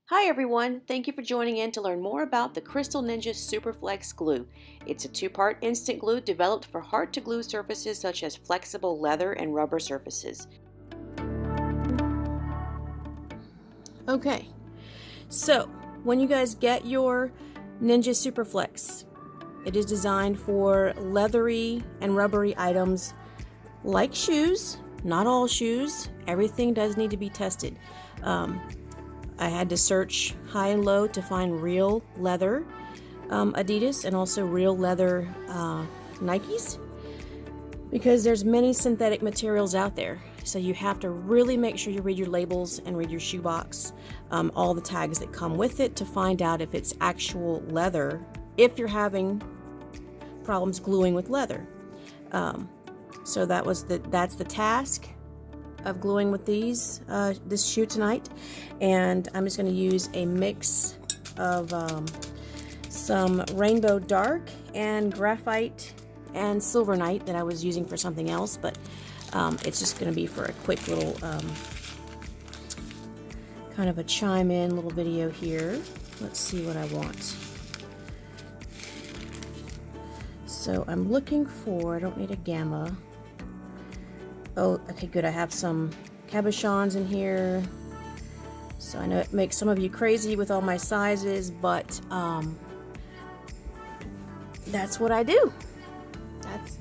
Hi everyone, thank you for joining in to learn more about the CrystalNinja SuperFlex glue. It's a two-part instant glue developed for hard-to-glue surfaces such as flexible leather and rubber surfaces. Okay, so when you guys get your Ninja SuperFlex, it is designed for leathery and rubbery items like shoes, not all shoes. Everything does need to be tested. I had to search high and low to find real leather Adidas and also real leather Nikes, because there's many synthetic materials out there. So you have to really make sure you read your labels and read your shoebox, all the tags that come with it, to find out if it's actual leather, if you're having problems gluing with leather. So that's the task of gluing with this shoe tonight. And I'm just going to use a mix of some rainbow dark and graphite and silvernite that I was using for something else, but it's just going to be for a quick little kind of a chime in little video here. Let's see what I want. So I'm looking for, I don't need a gamma. Oh, okay, good. I have some cabochons in here. So I know it makes some of you crazy with all my sizes, but that's what I do. That's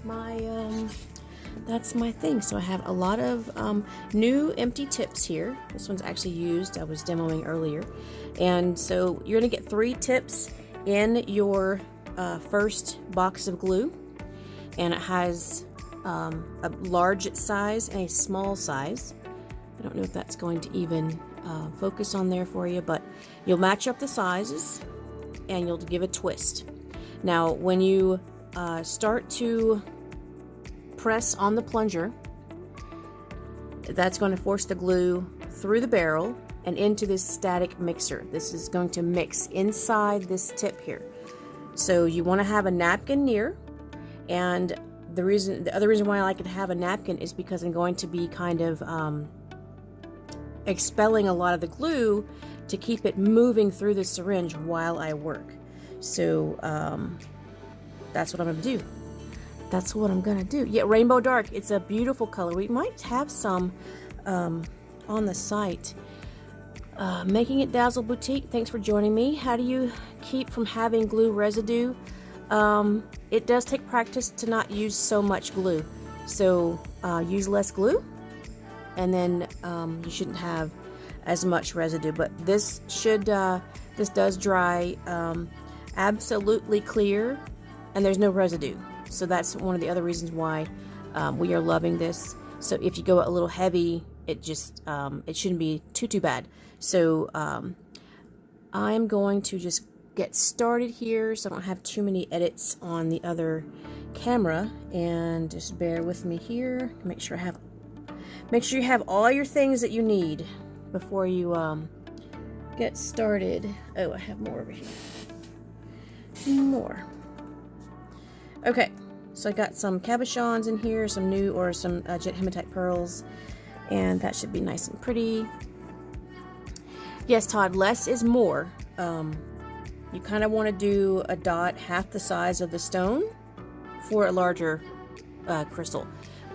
my thing. So I have a lot of new empty tips here. This one's actually used. I was demoing earlier. And so you're going to get 3 tips in your first box of glue. And it has a large size and a small size. I don't know if that's going to even focus on there for you, but you'll match up the sizes and you'll give a twist. Now when you start to press on the plunger, that's going to force the glue through the barrel and into this static mixer. This is going to mix inside this tip here. So you want to have a napkin near, and the other reason why I like to have a napkin is because I'm going to be kind of expelling a lot of the glue to keep it moving through the syringe while I work. So that's what I'm going to do. That's what I'm going to do. Yeah, rainbow dark. It's a beautiful color. We might have some on the site. Making It Dazzle Boutique, thanks for joining me. How do you keep from having glue residue? It does take practice to not use so much glue. So use less glue, and then you shouldn't have as much residue. But this does dry absolutely clear, and there's no residue. So that's one of the other reasons why we are loving this. So if you go a little heavy, it just it shouldn't be too bad. So I'm going to just get started here so I don't have too many edits on the other camera, and just bear with me here. Make sure you have all your things that you need before you get started. Oh, I have more over here. More. Okay, so I got some cabochons in here, some new or some jet hematite pearls, and that should be nice and pretty. Yes, Todd, less is more. You kind of want to do a dot half the size of the stone for a larger crystal.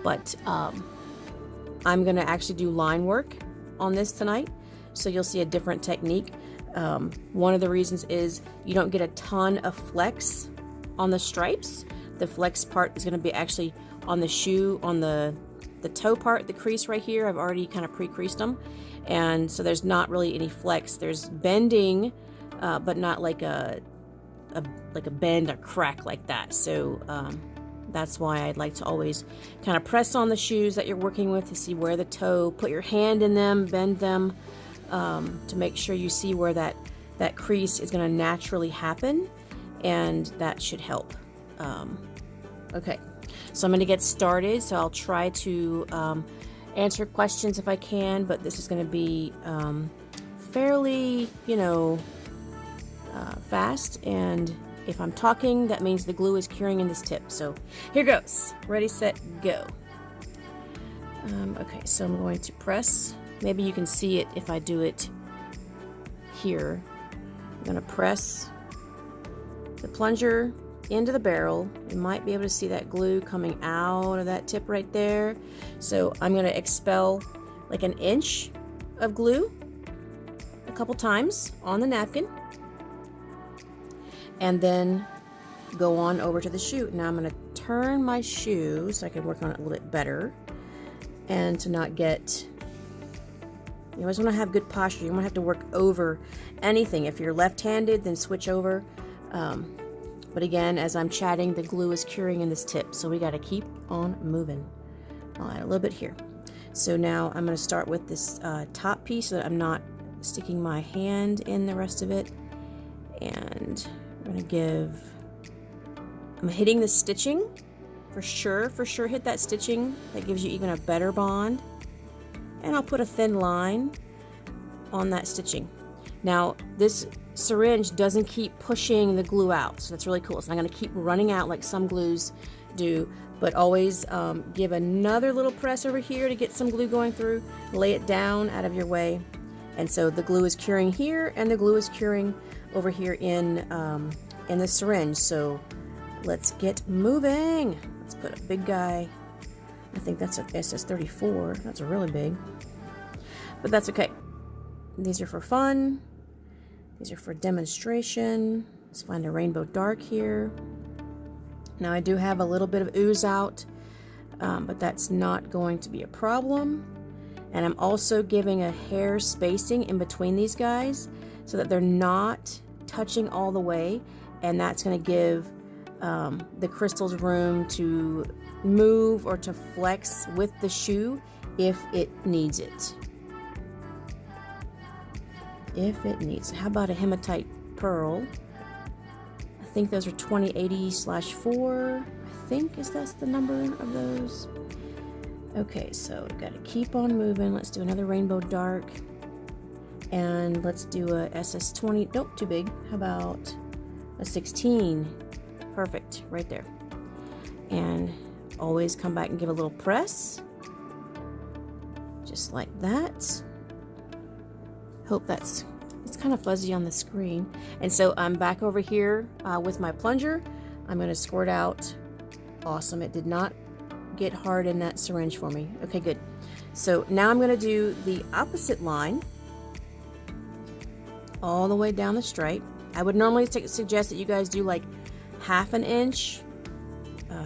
But I'm going to actually do line work on this tonight, so you'll see a different technique. One of the reasons is you don't get a ton of flex on the stripes. The flex part is going to be actually on the shoe, on the toe part, the crease right here. I've already kind of pre-creased them, and so there's not really any flex. There's bending, but not like a bend or crack like that. So that's why I'd like to always kind of press on the shoes that you're working with to see where the toe, put your hand in them, bend them, to make sure you see where that crease is going to naturally happen, and that should help. Okay, so I'm going to get started. So I'll try to answer questions if I can, but this is going to be fairly, fast, and if I'm talking, that means the glue is curing in this tip. So here goes. Ready, set, go. Okay, so I'm going to press. Maybe you can see it if I do it here. I'm going to press the plunger into the barrel. You might be able to see that glue coming out of that tip right there. So I'm going to expel like an inch of glue a couple times on the napkin, and then go on over to the shoe. Now I'm going to turn my shoe so I can work on it a little bit better, and to not get, you always want to have good posture. You don't want to have to work over anything. If you're left-handed, then switch over. But again, as I'm chatting, the glue is curing in this tip, so we got to keep on moving. I'll add a little bit here. So now I'm going to start with this top piece so that I'm not sticking my hand in the rest of it. And I'm going to I'm hitting the stitching for sure hit that stitching. That gives you even a better bond. And I'll put a thin line on that stitching. Now this syringe doesn't keep pushing the glue out, so that's really cool. It's not going to keep running out like some glues do, but always give another little press over here to get some glue going through. Lay it down out of your way, and so the glue is curing here, and the glue is curing over here in the syringe. So let's get moving. Let's put a big guy. I think that's a SS34. That's a really big, but that's okay. These are for fun. These are for demonstration. Let's find a rainbow dark here. Now I do have a little bit of ooze out, but that's not going to be a problem. And I'm also giving a hair spacing in between these guys so that they're not touching all the way, and that's going to give the crystals room to move or to flex with the shoe if it needs it. How about a hematite pearl? I think those are 2080/4. I think that's the number of those. Okay, so we've got to keep on moving. Let's do another rainbow dark, and let's do a SS20. Nope, too big. How about a 16? Perfect, right there. And always come back and give a little press, just like that. Hope it's kind of fuzzy on the screen. And so I'm back over here with my plunger. I'm going to squirt out. Awesome, it did not get hard in that syringe for me. Okay, good. So now I'm going to do the opposite line all the way down the stripe. I would normally suggest that you guys do like half an inch,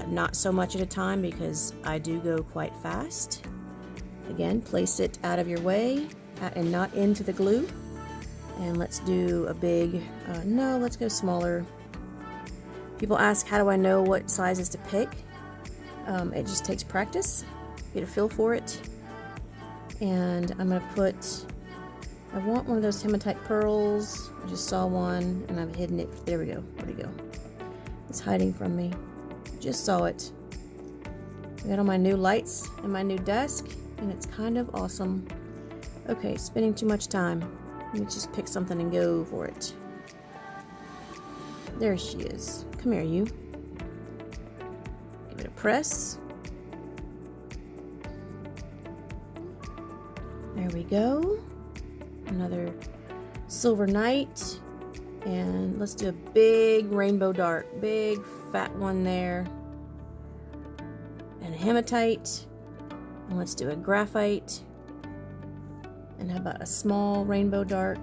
not so much at a time because I do go quite fast. Again, place it out of your way and not into the glue. And let's do a big, no, let's go smaller. People ask, how do I know what sizes to pick? It just takes practice, get a feel for it. And I'm going to put, I want one of those hematite pearls. I just saw one and I've hidden it. There we go. Where'd it go? It's hiding from me. Just saw it. I got all my new lights and my new desk, and it's kind of awesome. Okay, spending too much time. Let me just pick something and go for it. There she is. Come here, you. Give it a press. There we go. Another silver night. And let's do a big rainbow dark. Big fat one there. And a hematite. And let's do a graphite. And how about a small rainbow dark?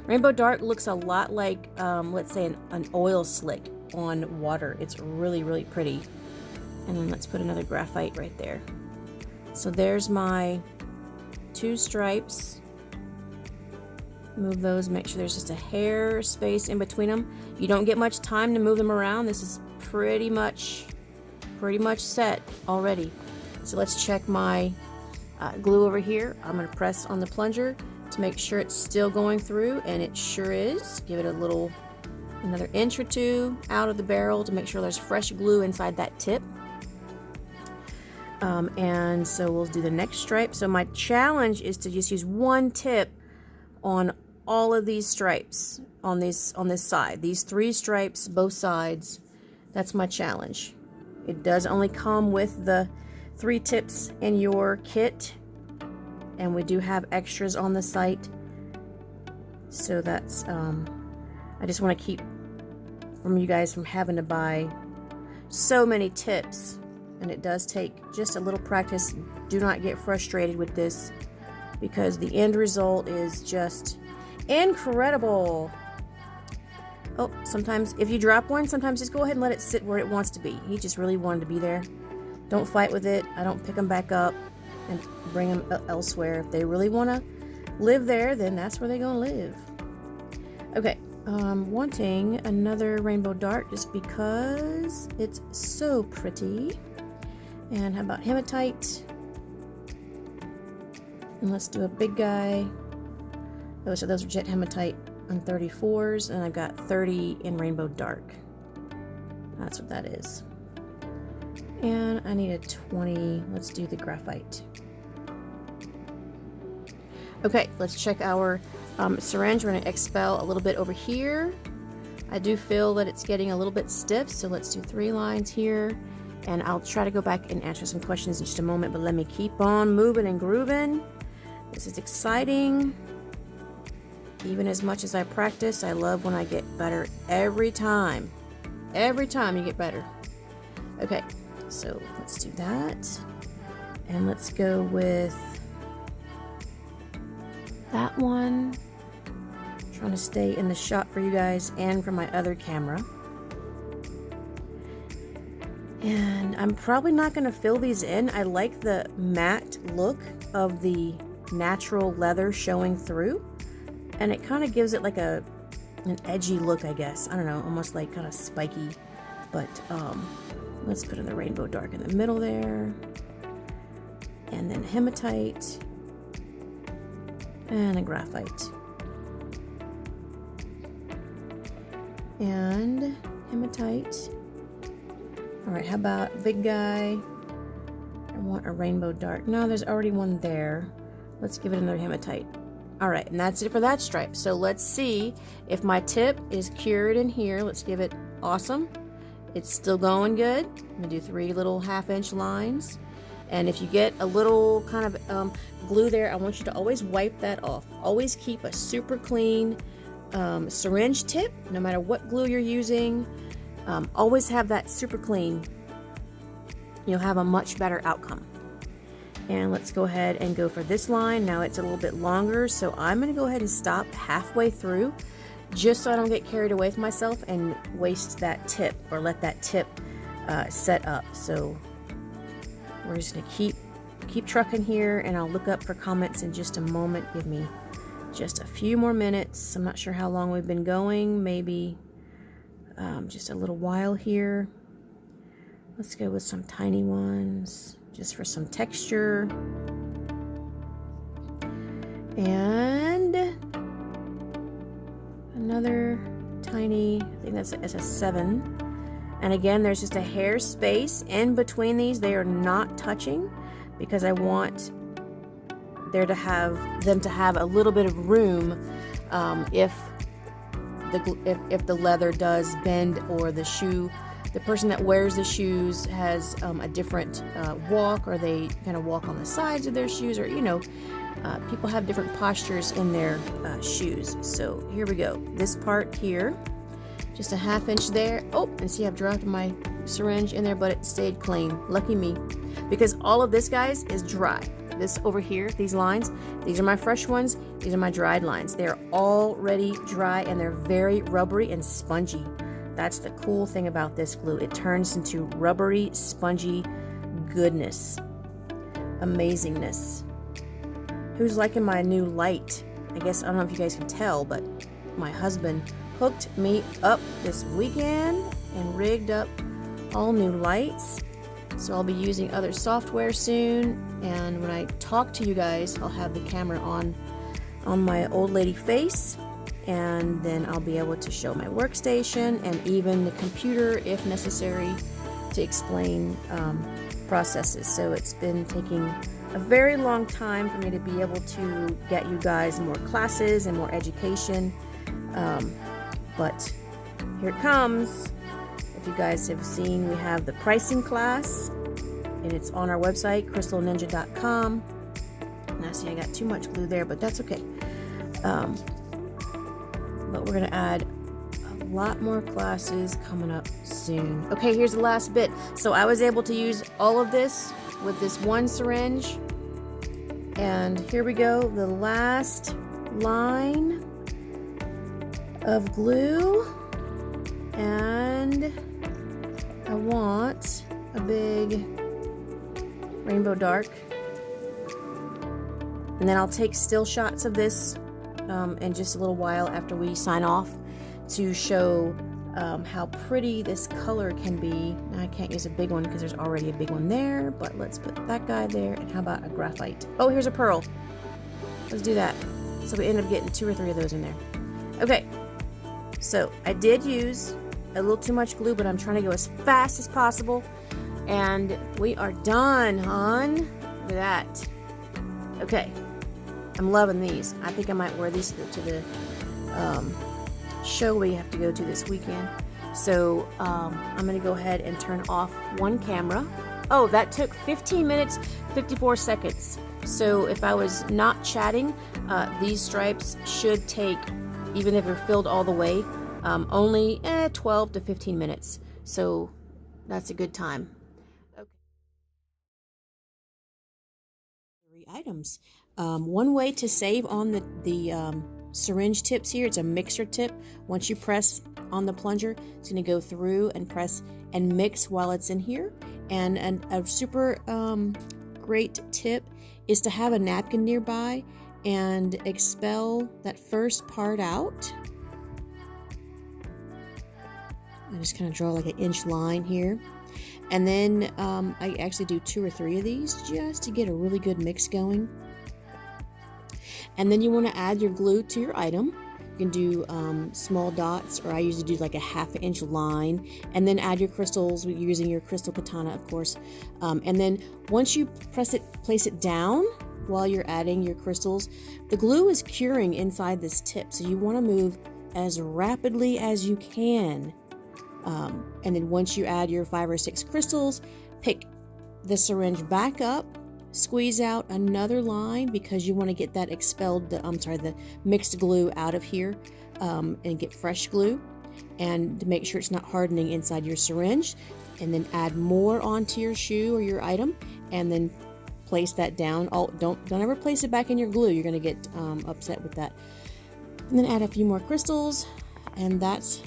Rainbow dark looks a lot like, let's say, an oil slick on water. It's really, really pretty. And then let's put another graphite right there. So there's my 2 stripes. Move those, make sure there's just a hair space in between them. You don't get much time to move them around. This is pretty much set already. So let's check my glue over here. I'm going to press on the plunger to make sure it's still going through, and it sure is. Give it another inch or 2 out of the barrel to make sure there's fresh glue inside that tip. And so we'll do the next stripe. So my challenge is to just use one tip on all of these stripes on this side. These 3 stripes, both sides. That's my challenge. It does only come with the 3 tips in your kit, and we do have extras on the site. So that's, I just want to keep from you guys from having to buy so many tips. And it does take just a little practice. Do not get frustrated with this, because the end result is just incredible. Oh, sometimes if you drop one, sometimes just go ahead and let it sit where it wants to be. He just really wanted to be there. Don't fight with it. I don't pick them back up and bring them elsewhere. If they really want to live there, then that's where they're going to live. Okay, wanting another rainbow dart just because it's so pretty. And how about hematite? And let's do a big guy. Oh, so those are jet hematite on 34s, and I've got 30 in rainbow dark. That's what that is. And I need a 20. Let's do the graphite. Okay, let's check our syringe. We're going to expel a little bit over here. I do feel that it's getting a little bit stiff, so let's do 3 lines here. And I'll try to go back and answer some questions in just a moment, but let me keep on moving and grooving. This is exciting. Even as much as I practice, I love when I get better every time. Every time you get better. Okay, so let's do that. And let's go with that one. I'm trying to stay in the shot for you guys and for my other camera. And I'm probably not going to fill these in. I like the matte look of the natural leather showing through. And it kind of gives it like an edgy look, I guess. I don't know, almost like kind of spiky. But let's put in the rainbow dark in the middle there. And then hematite. And a graphite. And hematite. Alright, how about big guy? I want a rainbow dark. No, there's already one there. Let's give it another hematite. Alright, and that's it for that stripe. So let's see if my tip is cured in here. Let's give it awesome. It's still going good. I'm going to do 3 little 1/2-inch lines. And if you get a little kind of glue there, I want you to always wipe that off. Always keep a super clean syringe tip, no matter what glue you're using. Always have that super clean. You'll have a much better outcome. And let's go ahead and go for this line. Now it's a little bit longer, so I'm going to go ahead and stop halfway through, just so I don't get carried away with myself and waste that tip, or let that tip set up. So we're just going to keep trucking here, and I'll look up for comments in just a moment. Give me just a few more minutes. I'm not sure how long we've been going. Maybe just a little while here. Let's go with some tiny ones just for some texture. And another tiny, I think that's a 7. And again, there's just a hair space in between these. They are not touching because I want them to have a little bit of room if the leather does bend, or the person that wears the shoes has a different walk, or they kind of walk on the sides of their shoes, or people have different postures in their shoes. So here we go. This part here, just a 1/2 inch there. Oh, and see, I've dropped my syringe in there, but it stayed clean. Lucky me, because all of this, guys, is dry. This over here, these lines, these are my fresh ones. These are my dried lines. They're already dry, and they're very rubbery and spongy. That's the cool thing about this glue. It turns into rubbery, spongy goodness. Amazingness. Who's liking my new light? I guess, I don't know if you guys can tell, but my husband hooked me up this weekend and rigged up all new lights. So I'll be using other software soon, and when I talk to you guys, I'll have the camera on my old lady face, and then I'll be able to show my workstation and even the computer if necessary to explain processes. So it's been taking a very long time for me to be able to get you guys more classes and more education, but here it comes. If you guys have seen, we have the pricing class, and it's on our website, CrystalNinja.com. Now see, I got too much glue there, but that's okay. but we're gonna add a lot more classes coming up soon. Okay, here's the last bit. So I was able to use all of this with this one syringe, and here we go, the last line of glue, and I want a big rainbow dark, and then I'll take still shots of this in just a little while after we sign off to show how pretty this color can be. Now, I can't use a big one because there's already a big one there, but let's put that guy there. And how about a graphite? Oh, here's a pearl. Let's do that. So we end up getting 2 or 3 of those in there. Okay, so I did use a little too much glue, but I'm trying to go as fast as possible. And we are done, hon. Look at that. Okay, I'm loving these. I think I might wear these to the show we have to go to this weekend. So I'm gonna go ahead and turn off one camera. Oh, that took 15 minutes, 54 seconds. So if I was not chatting, these stripes should take, even if they're filled all the way, only 12 to 15 minutes. So that's a good time. Okay. 3 items. One way to save on the syringe tips here, it's a mixer tip. Once you press on the plunger, it's going to go through and press and mix while it's in here. And a super great tip is to have a napkin nearby and expel that first part out. I just kind of draw like an inch line here. And then I actually do 2 or 3 of these just to get a really good mix going. And then you want to add your glue to your item. You can do small dots, or I usually do like a 1/2 inch line, and then add your crystals using your Crystal Katana, of course. And then once you place it down while you're adding your crystals, the glue is curing inside this tip, so you want to move as rapidly as you can. And then once you add your 5 or 6 crystals, pick the syringe back up, squeeze out another line because you want to get that the mixed glue out of here, and get fresh glue, and to make sure it's not hardening inside your syringe. And then add more onto your shoe or your item, and then place that down. Oh, don't ever place it back in your glue. You're going to get upset with that. And then add a few more crystals, and that's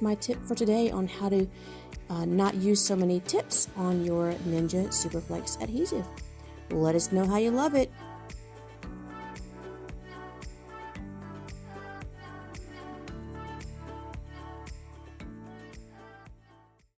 my tip for today on how to not use so many tips on your Ninja SuperFlex adhesive. Let us know how you love it.